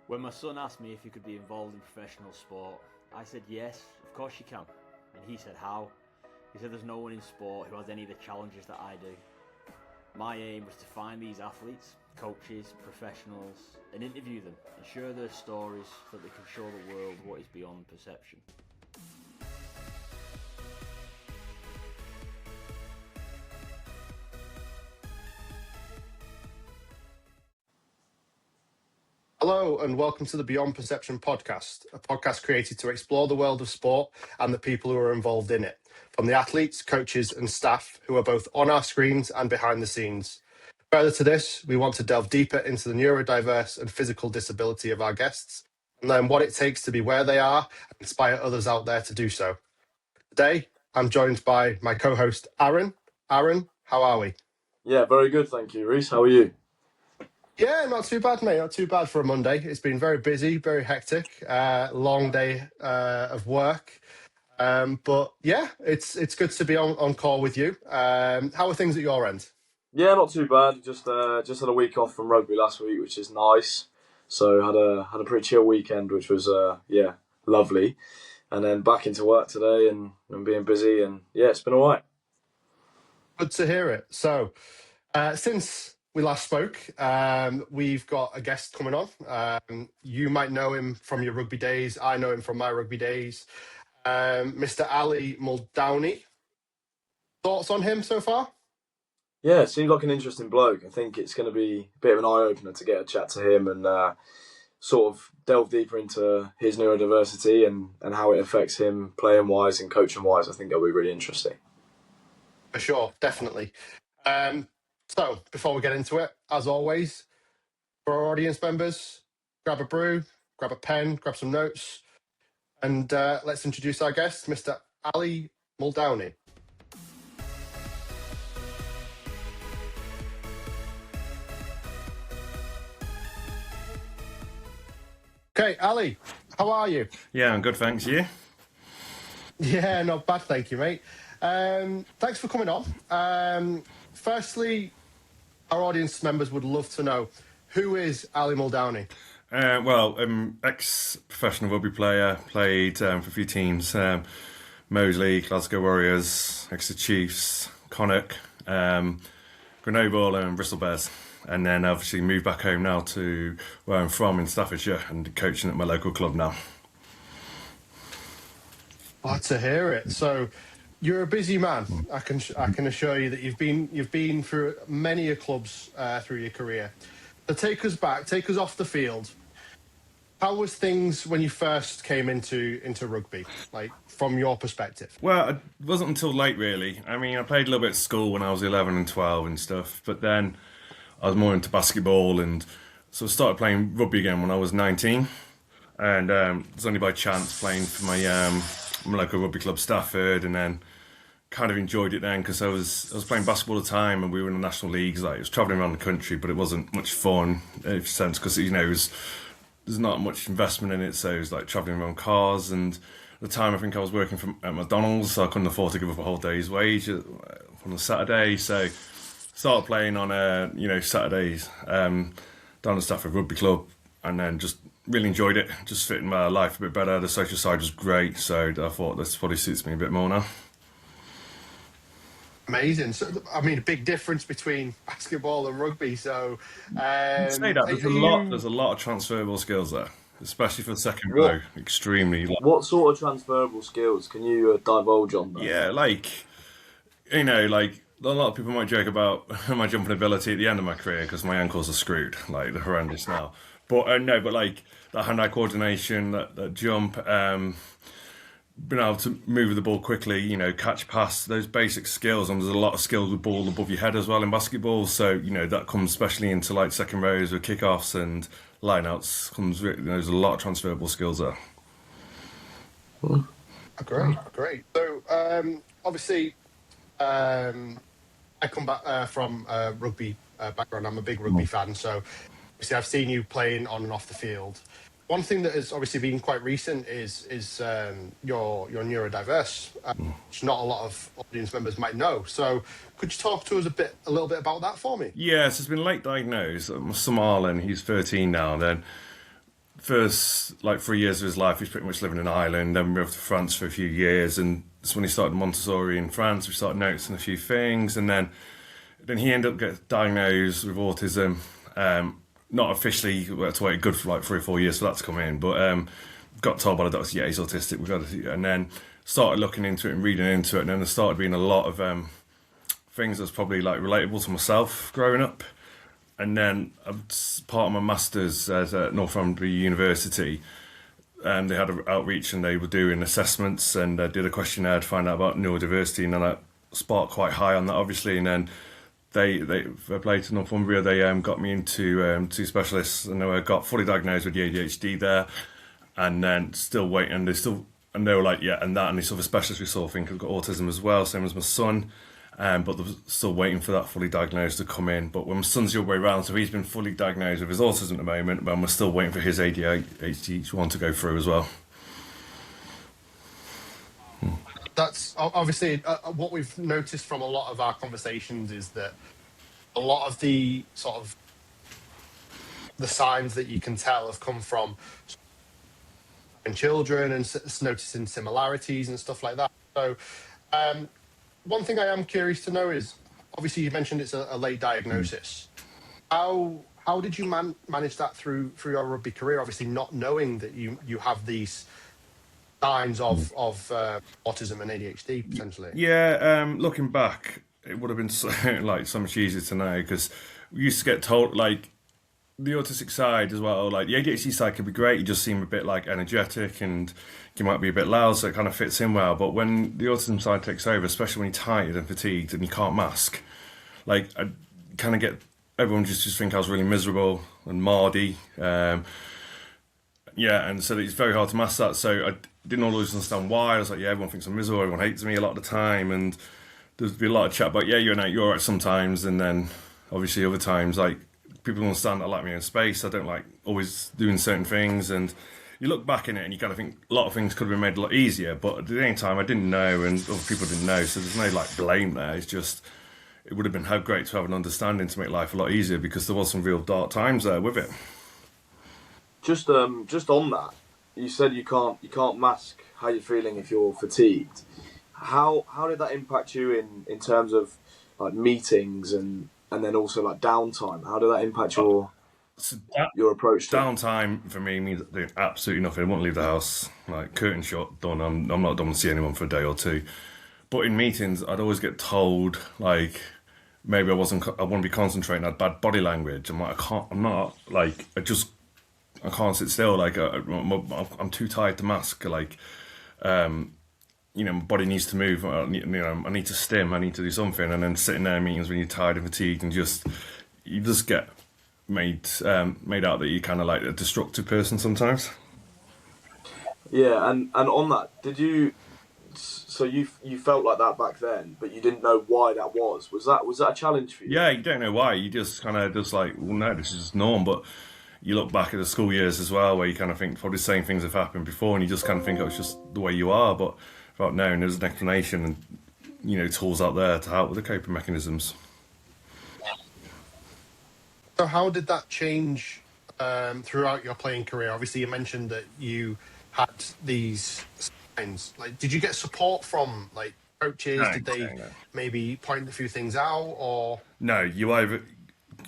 When my son asked me if he could be involved in professional sport, I said yes, of course you can. And he said how? He said there's no one in sport who has any of the challenges that I do. My aim was to find these athletes, coaches, professionals, and interview them and share their stories so that they can show the world what is beyond perception. Hello and welcome to the Beyond Perception podcast, a podcast created to explore the world of sport and the people who are involved in it, from the athletes, coaches and staff who are both on our screens and behind the scenes. Further to this, we want to delve deeper into the neurodiverse and physical disability of our guests and learn what it takes to be where they are and inspire others out there to do so. Today, I'm joined by my co-host, Ahren. Ahren, how are we? Yeah, very good, thank you, Reece. How are you? Yeah, not too bad, mate. Not too bad for a Monday. It's been very busy, very hectic, long day of work. But yeah, it's good to be on call with you. How are things at your end? Yeah, not too bad. Just had a week off from rugby last week, which is nice. So had a pretty chill weekend, which was lovely. And then back into work today and being busy, and yeah, it's been all right. Good to hear it. So since we last spoke, we've got a guest coming on. You might know him from your rugby days. I know him from my rugby days. Mr. Aly Muldowney. Thoughts on him so far? Yeah, seems like an interesting bloke. I think it's going to be a bit of an eye-opener to get a chat to him and sort of delve deeper into his neurodiversity and how it affects him playing-wise and coaching-wise. I think that'll be really interesting. For sure, definitely. So, before we get into it, as always, for our audience members, grab a brew, grab a pen, grab some notes, and let's introduce our guest, Mr. Aly Muldowney. Okay, Aly, how are you? Yeah, I'm good, thanks. You? Yeah, not bad, thank you, mate. Thanks for coming on. Firstly, our audience members would love to know, who is Aly Muldowney? Ex-professional rugby player, played for a few teams, Moseley, Glasgow Warriors, Exeter Chiefs, Connacht, Grenoble and Bristol Bears. And then obviously moved back home now to where I'm from in Staffordshire and coaching at my local club now. Glad to hear it. So you're a busy man. I can assure you that you've been through many clubs through your career. So take us off the field. How was things when you first came into rugby, like from your perspective? Well, it wasn't until late really. I mean, I played a little bit at school when I was 11 and 12 and stuff, but then I was more into basketball and so I started playing rugby again when I was 19. And it was only by chance playing for my local rugby club, Stafford, and then kind of enjoyed it then because I was playing basketball all the time and we were in the national leagues. Like, I was travelling around the country, but it wasn't much fun in a sense because there's not much investment in it. So it was like travelling around cars, and at the time I think I was working at McDonald's, so I couldn't afford to give up a whole day's wage on a Saturday. So started playing on Saturdays down at Stafford Rugby Club, and then just really enjoyed it. Just fitting my life a bit better. The social side was great, so I thought this probably suits me a bit more now. Amazing. So, I mean, a big difference between basketball and rugby. So, say that there's a lot of transferable skills there, especially for the second row. Extremely. What sort of transferable skills can you divulge on that? Yeah, a lot of people might joke about my jumping ability at the end of my career because my ankles are screwed, like they're horrendous now. But like that hand-eye coordination, that jump, being able to move the ball quickly, catch, pass, those basic skills. And there's a lot of skills with ball above your head as well in basketball. So, that comes especially into like second rows with kickoffs and lineouts. There's a lot of transferable skills there. Great. So, obviously, I come back from a rugby background. I'm a big rugby fan. So, obviously, I've seen you playing on and off the field. One thing that has obviously been quite recent is your neurodiverse, which not a lot of audience members might know. So could you talk to us a little bit about that for me? Yes, it's been late diagnosed. My son Marlon, he's 13 now. Then first like 3 years of his life, he's pretty much living in Ireland. Then we moved to France for a few years, and that's when he started Montessori in France. We started noticing a few things, and then he ended up getting diagnosed with autism. Not officially, we had to wait good for like 3 or 4 years for that to come in, but got told by the doctor, yeah, he's autistic. We got to, and then started looking into it and reading into it, and then there started being a lot of things that's probably like relatable to myself growing up. And then part of my masters at Northumbria University, they had an outreach and they were doing assessments and did a questionnaire to find out about neurodiversity, and then I sparked quite high on that, obviously. And then they applied to Northumbria. They got me into 2 specialists, and I got fully diagnosed with the ADHD there, and then still waiting. And they were like, yeah, and this other specialist we saw, I think, has got autism as well, same as my son. But they're still waiting for that fully diagnosed to come in. But when my son's the other way around, so he's been fully diagnosed with his autism at the moment, but we're still waiting for his ADHD one to go through as well. That's obviously what we've noticed from a lot of our conversations is that a lot of the sort of the signs that you can tell have come from children and noticing similarities and stuff like that. So one thing I am curious to know is, obviously you mentioned it's a late diagnosis. How did you manage that through your rugby career? Obviously not knowing that you have these signs of autism and ADHD potentially. Yeah, looking back, it would have been so much easier to know, because we used to get told like the autistic side as well, like the ADHD side could be great. You just seem a bit like energetic and you might be a bit loud, so it kind of fits in well. But when the autism side takes over, especially when you're tired and fatigued and you can't mask, like I kind of get everyone just think I was really miserable and mardy. Yeah, and so it's very hard to mask that. So I didn't always understand why. I was like, yeah, everyone thinks I'm miserable, everyone hates me a lot of the time, and there'd be a lot of chat about, yeah, you're all right sometimes, and then obviously other times, like, people understand I like my own space. I don't like always doing certain things, and you look back in it and you kind of think a lot of things could have been made a lot easier, but at the same time I didn't know and other people didn't know, so there's no like blame there. It's just, it would have been how great to have an understanding to make life a lot easier, because there was some real dark times there with it. Just on that, you said you can't mask how you're feeling if you're fatigued. How did that impact you in terms of like meetings and then also like downtime? How did that impact your approach to downtime? For me means doing absolutely nothing. I won't leave the house, like curtain shut, done. I'm not done to see anyone for a day or two. But in meetings, I'd always get told like maybe I want to be concentrating. I had bad body language. I'm like, I can't sit still. Like I'm too tired to mask. Like my body needs to move. I need to stim. I need to do something. And then sitting there in meetings when you're tired and fatigued, and you just get made out that you're kind of like a destructive person sometimes. Yeah, and on that, did you? So you felt like that back then, but you didn't know why that was. Was that a challenge for you? Yeah, you don't know why. You just kind of like, well, no, this is just norm. But you look back at the school years as well, where you kind of think probably the same things have happened before, and you just kind of think, oh, it's just the way you are. But without knowing, there's an explanation and tools out there to help with the coping mechanisms. So how did that change throughout your playing career? Obviously, you mentioned that you had these signs. Like, did you get support from like coaches? No, did they maybe point a few things out, or no?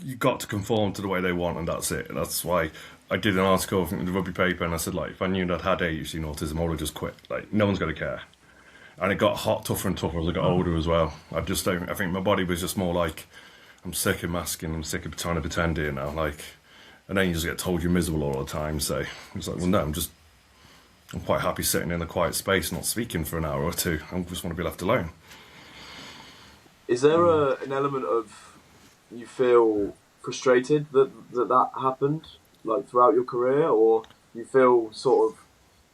You got to conform to the way they want, and that's it. That's why I did an article in the rugby paper, and I said, like, if I knew I'd had ADHD and autism, I would have just quit. Like, no one's going to care. And it got tougher and tougher as I got older as well. I think my body was just more like, I'm sick of masking, I'm sick of trying to pretend here now. Like, and then you just get told you're miserable all the time. So it's like, well, no, I'm quite happy sitting in a quiet space, not speaking for an hour or two. I just want to be left alone. Is there an element of you feel frustrated that happened, like throughout your career, or you feel sort of,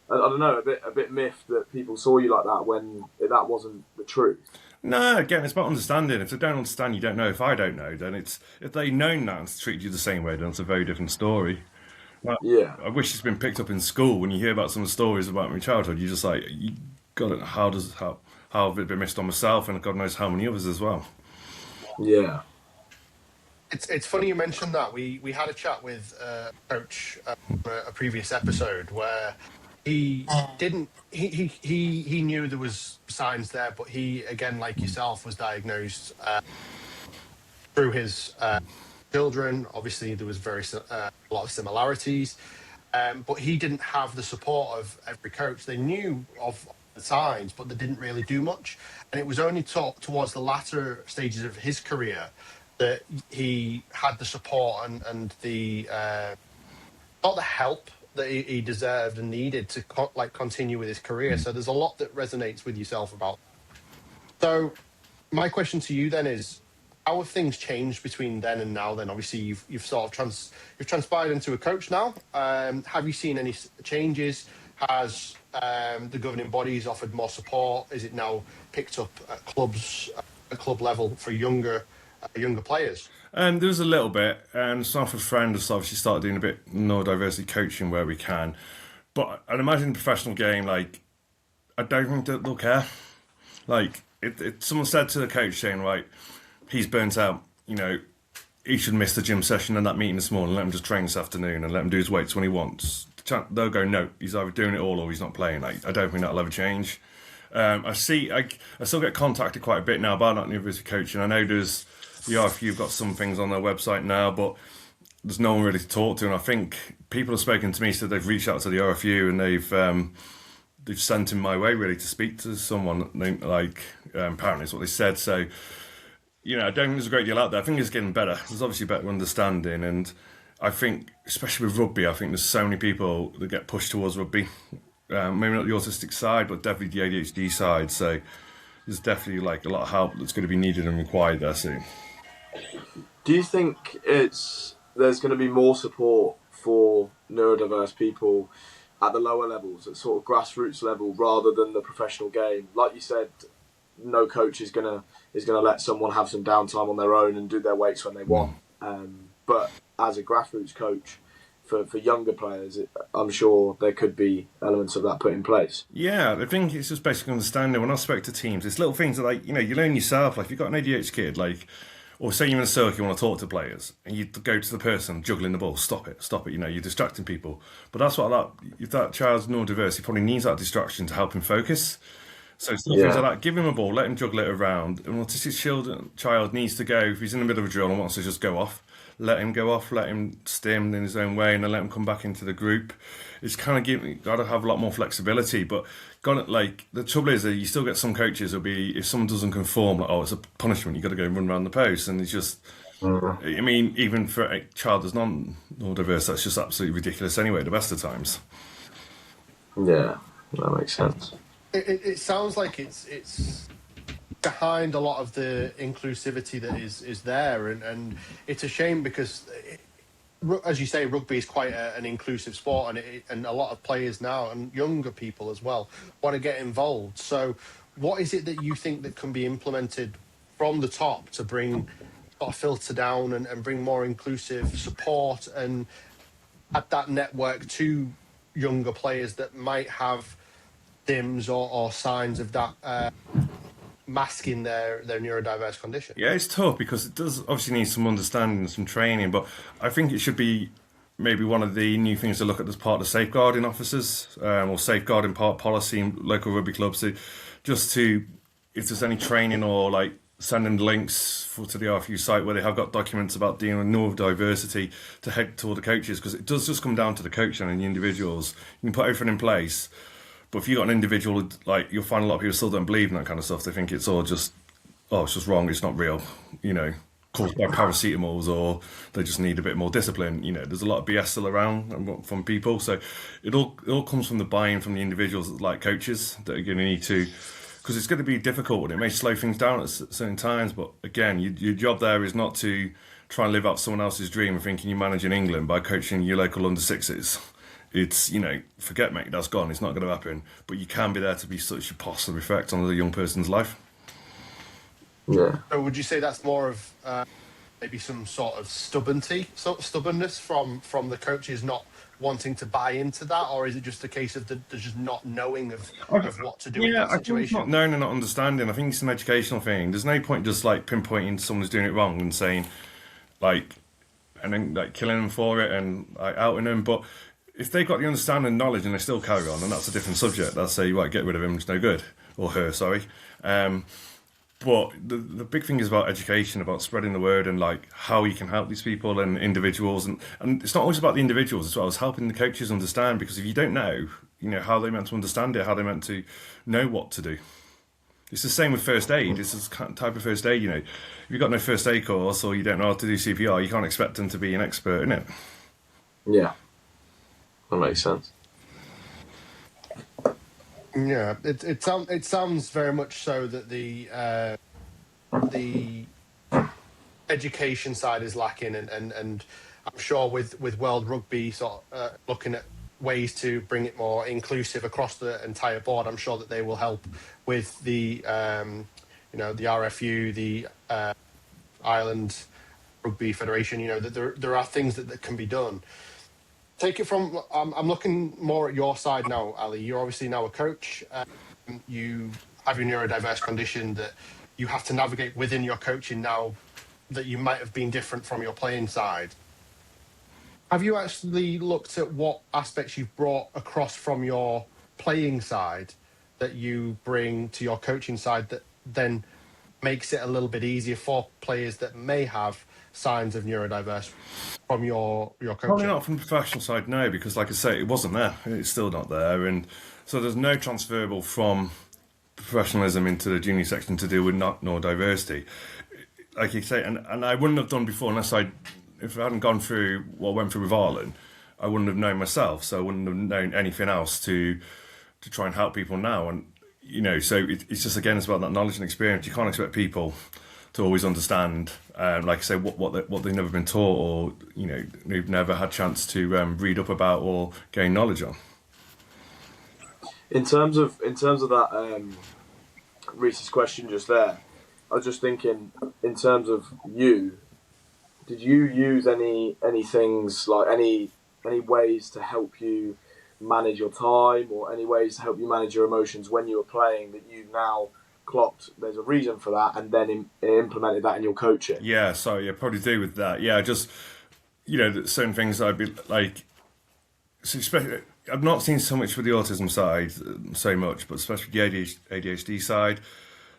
I don't know, a bit miffed that people saw you like that when that wasn't the truth? No, again, it's about understanding. If they don't understand, you don't know. If I don't know, then it's, if they've known that and treated you the same way, then it's a very different story. Like, yeah, I wish it's been picked up in school. When you hear about some of the stories about my childhood, you're just like, how have it been missed on myself, and God knows how many others as well. Yeah. It's funny you mentioned that. We had a chat with a coach for a previous episode where he didn't he knew there was signs there, but he, again, like yourself, was diagnosed through his children. Obviously, there was a lot of similarities, but he didn't have the support of every coach. They knew of the signs, but they didn't really do much. And it was only towards the latter stages of his career that he had the support and the not the help that he deserved and needed to continue with his career. So there's a lot that resonates with yourself about. So my question to you then is, how have things changed between then and now? Then obviously you've sort of you've transpired into a coach now. Have you seen any changes? Has the governing bodies offered more support? Is it now picked up at clubs, at club level for younger players? There was a little bit, and staff with friend has obviously started doing a bit neurodiversity coaching where we can. But I'd imagine the professional game, like, I don't think that they'll care. Like, someone said to the coach saying, right, he's burnt out, he should miss the gym session and that meeting this morning, let him just train this afternoon and let him do his weights when he wants. They'll go, no, he's either doing it all or he's not playing. Like, I don't think that'll ever change. I still get contacted quite a bit now by that university coaching. I know there's the RFU have got some things on their website now, but there's no one really to talk to. And I think people have spoken to me, so they've reached out to the RFU and they've sent him my way really to speak to someone. Apparently it's what they said. So, I don't think there's a great deal out there. I think it's getting better. There's obviously better understanding, and I think, especially with rugby, I think there's so many people that get pushed towards rugby. Maybe not the autistic side, but definitely the ADHD side. So there's definitely a lot of help that's going to be needed and required there soon. Do you think there's going to be more support for neurodiverse people at the lower levels, at sort of grassroots level, rather than the professional game? Like you said, no coach is gonna let someone have some downtime on their own and do their weights when they want. But as a grassroots coach for younger players, I'm sure there could be elements of that put in place. Yeah, I think it's just basic understanding. When I speak to teams, it's little things that you learn yourself. Like, if you've got an ADHD kid, or say you're in a circle, you want to talk to players, and you go to the person juggling the ball, stop it, you're distracting people. But that's what if that child's neurodiverse, he probably needs that distraction to help him focus. So things like that, give him a ball, let him juggle it around. An autistic child needs to go, if he's in the middle of a drill and wants to just go off, let him go off, let him stim in his own way, and then let him come back into the group. It's kind of got to have a lot more flexibility. But the trouble is that you still get some coaches who'll be, if someone doesn't conform, it's a punishment, you've got to go and run around the post. And it's just, I mean, even for a child that's non-diverse, that's just absolutely ridiculous anyway, the best of times. Yeah, that makes sense. It sounds like it's behind a lot of the inclusivity that is there, and it's a shame because, as you say, rugby is quite an inclusive sport, and a lot of players now, and younger people as well, want to get involved. So what is it that you think that can be implemented from the top to bring, filter down and bring more inclusive support and add that network to younger players that might have dims or signs of that masking their neurodiverse condition? Yeah, it's tough because it does obviously need some understanding and some training, but I think it should be maybe one of the new things to look at as part of safeguarding officers or safeguarding part policy in local rugby clubs, if there's any training or sending links to the RFU site where they have got documents about dealing with neurodiversity to head toward the coaches, because it does just come down to the coach and the individuals. You can put everything in place, but if you've got an individual, you'll find a lot of people still don't believe in that kind of stuff. They think it's all just, it's just wrong, it's not real, caused by paracetamols, or they just need a bit more discipline. There's a lot of BS still around from people. So it all comes from the buy-in from the individuals, like coaches, that are going to need to, because it's going to be difficult and it may slow things down at certain times. But again, your job there is not to try and live out someone else's dream of thinking you're managing England by coaching your local under-6s. It's, forget, mate, that's gone. It's not going to happen. But you can be there to be such a positive effect on the young person's life. Yeah. So would you say that's more of maybe some sort of stubbornness from the coaches not wanting to buy into that, or is it just a case of there's just not knowing of what to do in that situation? Not knowing and not understanding. I think it's an educational thing. There's no point just pinpointing someone's doing it wrong and saying, like, and then like killing them for it and like outing them. But if they've got the understanding and knowledge and they still carry on, then that's a different subject. I'll say, right, get rid of him, it's no good. Or her, sorry. But the big thing is about education, about spreading the word and like how you can help these people and individuals. And it's not always about the individuals as well as helping the coaches understand, because if you don't know, how they meant to understand it, how they meant to know what to do. It's the same with first aid. It's this type of first aid, if you've got no first aid course or you don't know how to do CPR, you can't expect them to be an expert in it. Yeah, that makes sense. Yeah, it sounds very much so that the education side is lacking, and I'm sure with World Rugby sort of looking at ways to bring it more inclusive across the entire board, I'm sure that they will help with the the RFU, the Ireland Rugby Federation. That there are things that can be done. Take it from, I'm looking more at your side now, Ali. You're obviously now a coach. You have your neurodiverse condition that you have to navigate within your coaching now, that you might have been different from your playing side. Have you actually looked at what aspects you've brought across from your playing side that you bring to your coaching side that then makes it a little bit easier for players that may have signs of neurodiverse from your coaching? Probably not from the professional side, no, because like I say, it wasn't there. It's still not there. And so there's no transferable from professionalism into the junior section to deal with neurodiversity. Like you say, and I wouldn't have done before unless if I hadn't gone through what I went through with Ireland, I wouldn't have known myself. So I wouldn't have known anything else to try and help people now. And, so it's just, again, it's about that knowledge and experience. You can't expect people to always understand, like I say, what they've never been taught, or they've never had chance to read up about or gain knowledge on. In terms of that Reece's question just there, I was just thinking, in terms of you, did you use any things like any ways to help you manage your time, or any ways to help you manage your emotions when you were playing that you've now clocked there's a reason for that, and then implemented that in your coaching? Yeah, so yeah, probably do with that. Yeah, just certain things I'd be like. So especially, I've not seen so much with the autism side so much, but especially the ADHD side.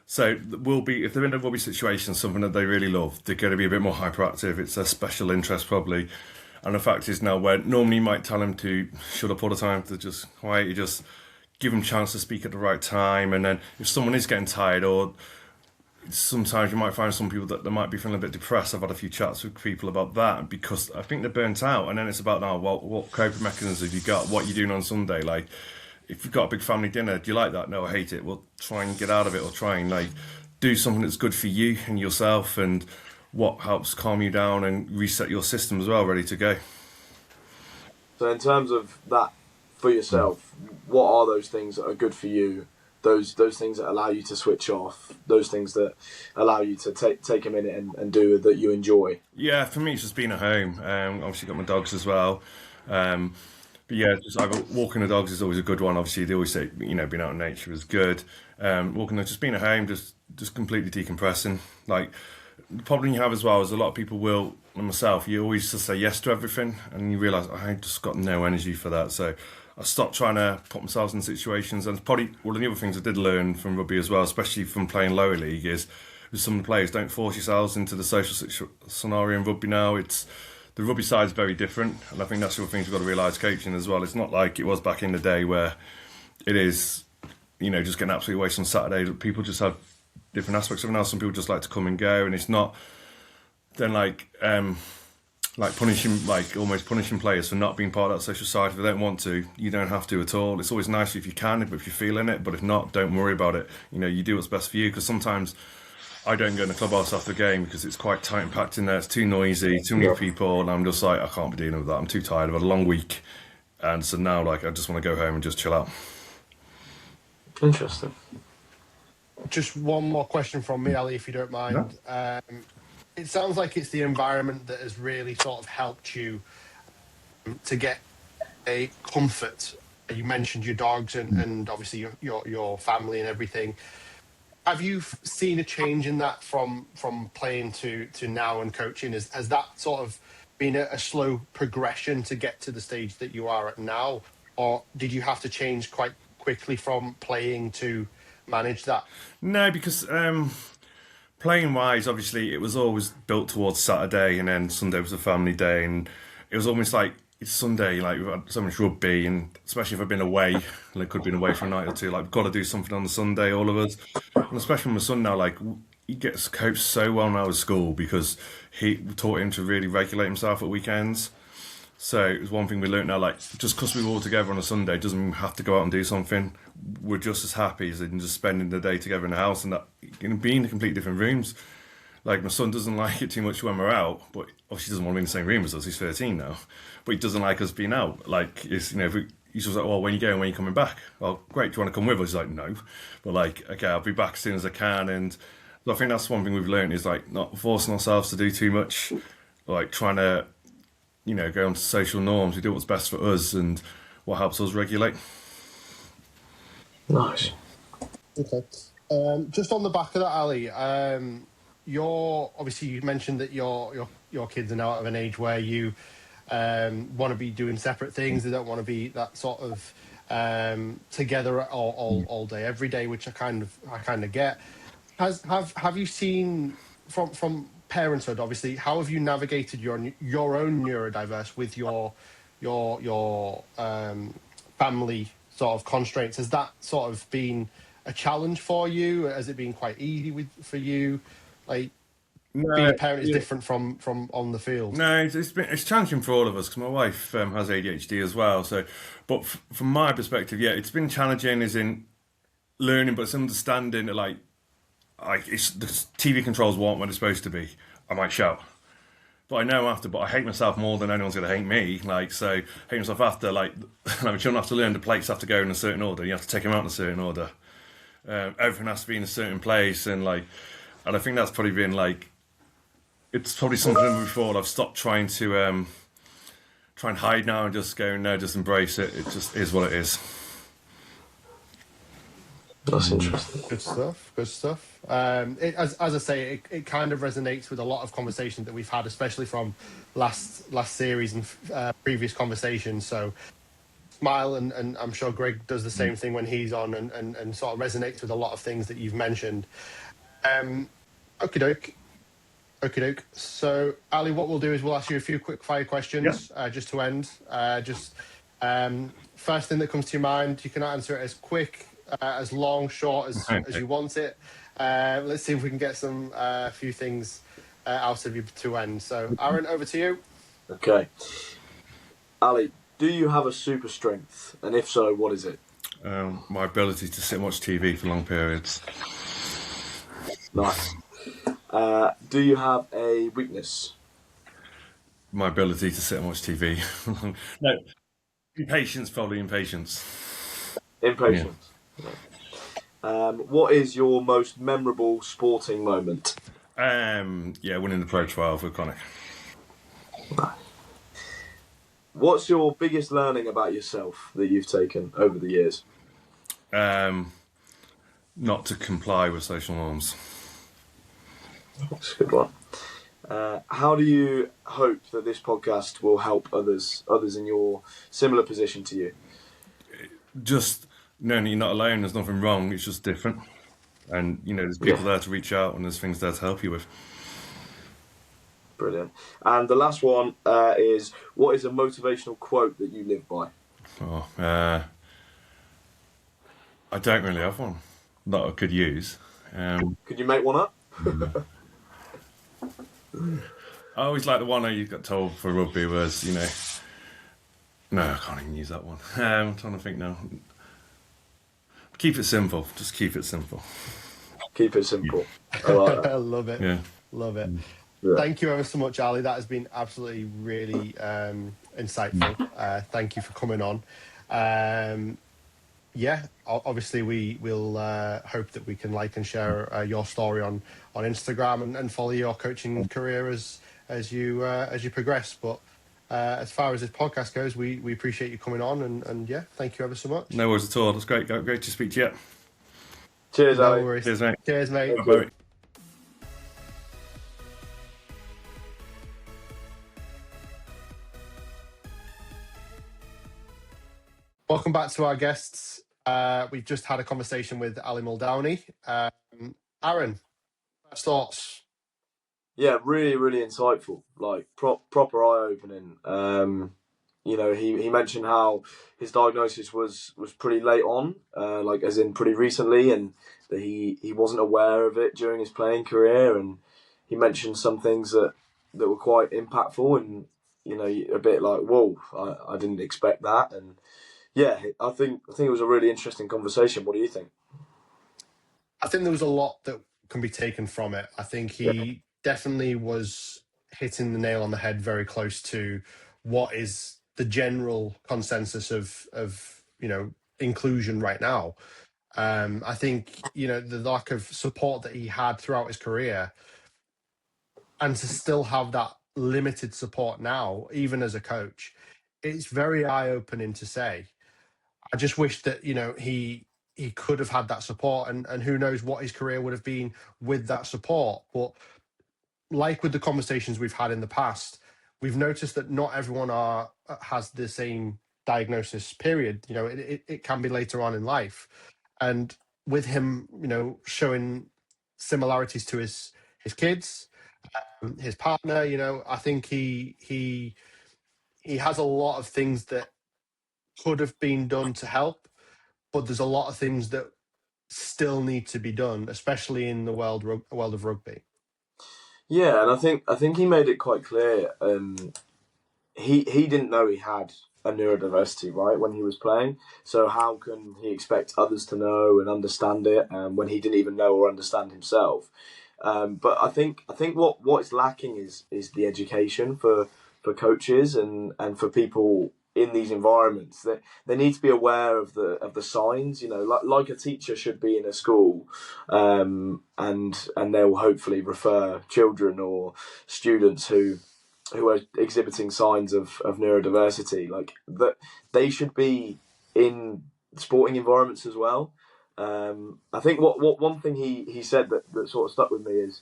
So if they're in a rugby situation, something that they really love, they're going to be a bit more hyperactive. It's a special interest probably. And the fact is now, where normally you might tell them to shut up all the time, to just quiet, you just give them a chance to speak at the right time. And then if someone is getting tired, or sometimes you might find some people that they might be feeling a bit depressed. I've had a few chats with people about that, because I think they're burnt out. And then it's about, now, what coping mechanisms have you got? What are you doing on Sunday? Like, if you've got a big family dinner, do you like that? No, I hate it. Well, try and get out of it, or try and do something that's good for you and yourself, and what helps calm you down and reset your system as well, ready to go. So in terms of that for yourself, what are those things that are good for you? Those things that allow you to switch off, those things that allow you to take a minute and do that you enjoy? Yeah, for me, it's just being at home. Obviously got my dogs as well. But yeah, just walking the dogs is always a good one. Obviously, they always say, being out in nature is good. Just being at home, just completely decompressing. Like, the problem you have as well is a lot of people will, and myself, you always just say yes to everything, and you realise, I just got no energy for that. So I stopped trying to put myself in situations. And probably one of the other things I did learn from rugby as well, especially from playing lower league, is with some of the players, don't force yourselves into the social scenario in rugby now. The rugby side is very different, and I think that's the other thing we've got to realise coaching as well. It's not like it was back in the day where it is, just getting absolutely wasted on Saturday. People just have different aspects of it now. Some people just like to come and go, and it's not then almost punishing players for not being part of that social side. If they don't want to, you don't have to at all. It's always nice if you can, but if you're feeling it. But if not, don't worry about it. You do what's best for you, because sometimes I don't go in the clubhouse after the game because it's quite tight and packed in there. It's too noisy, too many people, and I'm just like, I can't be dealing with that. I'm too tired. I've had a long week, and so now I just want to go home and just chill out. Interesting. Just one more question from me, Ali, if you don't mind. No. It sounds like it's the environment that has really sort of helped you to get a comfort. You mentioned your dogs and obviously your family and everything. Have you seen a change in that from playing to now and coaching? Has that sort of been a slow progression to get to the stage that you are at now, or did you have to change quite quickly from playing to manage that? No, because playing wise, obviously, it was always built towards Saturday, and then Sunday was a family day, and it was almost like it's Sunday, like we've had so much rugby, and especially if I've been away, like could have been away for a night or two, like we've got to do something on the Sunday, all of us, and especially with my son now, like he gets coached so well now at school because he taught him to really regulate himself at weekends. So it was one thing we learnt now, like just because we were all together on a Sunday doesn't mean we have to go out and do something. We're just as happy as in just spending the day together in the house and that being in completely different rooms. Like my son doesn't like it too much when we're out, but obviously he doesn't want to be in the same room as us. He's 13 now, but he doesn't like us being out. Like it's if he's just like, well, when you go, when are you coming back? Well, great. Do you want to come with us? He's like, no, but like, okay, I'll be back as soon as I can. And I think that's one thing we've learned is like not forcing ourselves to do too much, like trying to go on to social norms. We do what's best for us and what helps us regulate. Nice. Okay. Just on the back of that, Ali, obviously you mentioned that your kids are now at an age where you want to be doing separate things. They don't want to be that sort of together all day, every day, which I kind of get. Have you seen from parenthood, obviously, how have you navigated your own neurodiverse with your family sort of constraints? Has that sort of been a challenge for you? Has it been quite easy for you? Like being a parent is different from on the field. No, it's challenging for all of us because my wife has ADHD as well. So, but from my perspective, yeah, it's been challenging as in learning, but it's understanding that like it's the TV controls weren't when it's supposed to be. I might shout, but I know after. But I hate myself more than anyone's going to hate me. Like so, hate myself after. Like children have to learn the plates have to go in a certain order. You have to take them out in a certain order. Everything has to be in a certain place, and I think that's probably been like. It's probably something before I've stopped trying to try and hide now and just go no, just embrace it. It just is what it is. That's interesting. Good stuff. As I say, it kind of resonates with a lot of conversations that we've had, especially from last series and previous conversations. So smile, and I'm sure Greg does the same thing when he's on, and sort of resonates with a lot of things that you've mentioned. Okie doke. So, Ali, what we'll do is we'll ask you a few quick fire questions just to end. First thing that comes to your mind, you can answer it as quick, as long, short as you want it. Let's see if we can get some few things out of you to end. So, Ahren, over to you. Okay. Ali, do you have a super strength? And if so, what is it? My ability to sit and watch TV for long periods. Nice. Do you have a weakness? My ability to sit and watch TV. No, impatience, probably impatience. Impatience. Yeah. What is your most memorable sporting moment? Winning the Pro 12 with Connor. What's your biggest learning about yourself that you've taken over the years? Not to comply with social norms. That's a good one. How do you hope that this podcast will help others in your similar position to you? Just knowing that you're not alone, there's nothing wrong, it's just different. And, there's people there to reach out and there's things there to help you with. Brilliant. And the last one is, what is a motivational quote that you live by? I don't really have one that I could use. Could you make one up? I always like the one I got told for rugby was, no, I can't even use that one. I'm trying to think now. Keep it simple. Just keep it simple. Keep it simple. I like that. I love it. Yeah. Love it. Yeah. Thank you ever so much, Ali. That has been absolutely really insightful. Thank you for coming on. Obviously we will hope that we can like and share your story on Instagram and follow your coaching career as you progress. But as far as this podcast goes, we appreciate you coming on and thank you ever so much. No worries at all. That's great to speak to you. Cheers, No Ali. worries. Cheers, mate. Cheers, mate. Thank you. Bye. Welcome back to our guests. We've just had a conversation with Aly Muldowney. Ahren, first thoughts? Yeah, really, really insightful. Like proper eye opening. He mentioned how his diagnosis was pretty late on, like as in pretty recently, and that he wasn't aware of it during his playing career. And he mentioned some things that were quite impactful, and a bit like, whoa, I didn't expect that. And yeah, I think it was a really interesting conversation. What do you think? I think there was a lot that can be taken from it. I think he definitely was hitting the nail on the head, very close to what is the general consensus of inclusion right now. I think the lack of support that he had throughout his career, and to still have that limited support now, even as a coach, it's very eye-opening to say. I just wish that he could have had that support, and who knows what his career would have been with that support. But like with the conversations we've had in the past, we've noticed that not everyone has the same diagnosis period. It can be later on in life, and with him showing similarities to his kids, his partner, I think he has a lot of things that could have been done to help, but there's a lot of things that still need to be done, especially in the world of rugby. Yeah, and I think he made it quite clear. He didn't know he had a neurodiversity, right, when he was playing. So how can he expect others to know and understand it when he didn't even know or understand himself? But I think what is lacking is the education for coaches and for people in these environments. That they need to be aware of the signs. Like a teacher should be in a school, and they will hopefully refer children or students who are exhibiting signs of neurodiversity, like that they should be in sporting environments as well. I think what one thing he said that sort of stuck with me is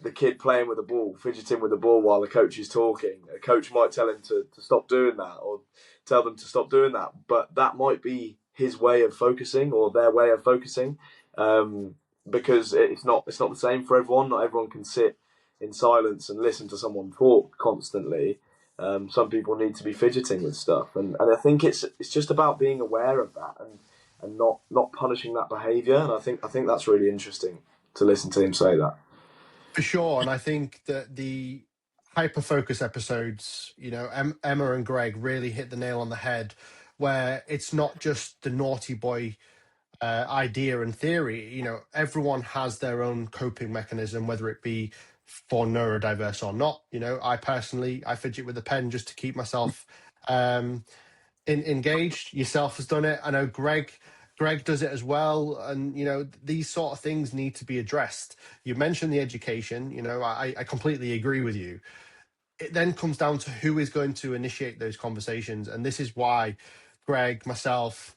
the kid playing with a ball, fidgeting with the ball while the coach is talking. A coach might tell him to stop doing that or tell them to stop doing that, but that might be his way of focusing or their way of focusing, because it's not the same for everyone. Not everyone can sit in silence and listen to someone talk constantly. Some people need to be fidgeting with stuff, and I think it's just about being aware of that and not punishing that behaviour. And I think that's really interesting to listen to him say that. For sure, and I think that the hyper focus episodes, Emma and Greg really hit the nail on the head, where it's not just the naughty boy idea and theory. Everyone has their own coping mechanism, whether it be for neurodiverse or not. I personally fidget with a pen just to keep myself engaged. Yourself has done it. I know Greg does it as well, and these sort of things need to be addressed. You mentioned the education. I completely agree with you. It then comes down to who is going to initiate those conversations, and this is why Greg, myself,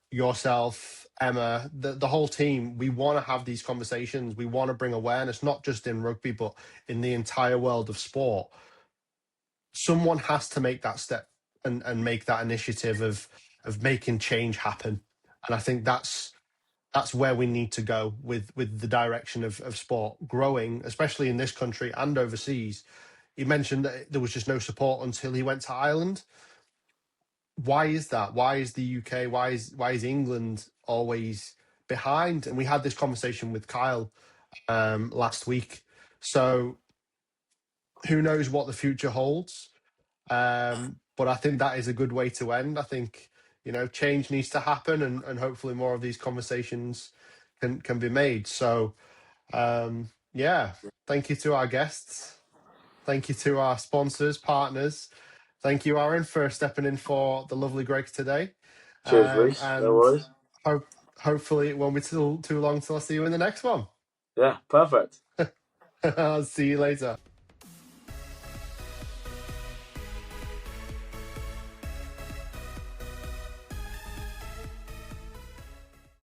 yourself, Emma, the whole team, we want to have these conversations. We want to bring awareness, not just in rugby, but in the entire world of sport. Someone has to make that step and make that initiative of making change happen. And I think that's where we need to go with the direction of sport growing, especially in this country and overseas. You mentioned that there was just no support until he went to Ireland. Why is that? Why is the UK, why is England always behind? And we had this conversation with Kyle last week. So who knows what the future holds? But I think that is a good way to end. I think change needs to happen, and hopefully more of these conversations can be made. So yeah, thank you to our guests, thank you to our sponsors, partners. Thank you, Ahren, for stepping in for the lovely Greg today. Cheers, Reece. No And worries. hopefully it won't be too long till I see you in the next one. Yeah, perfect. I'll see you later.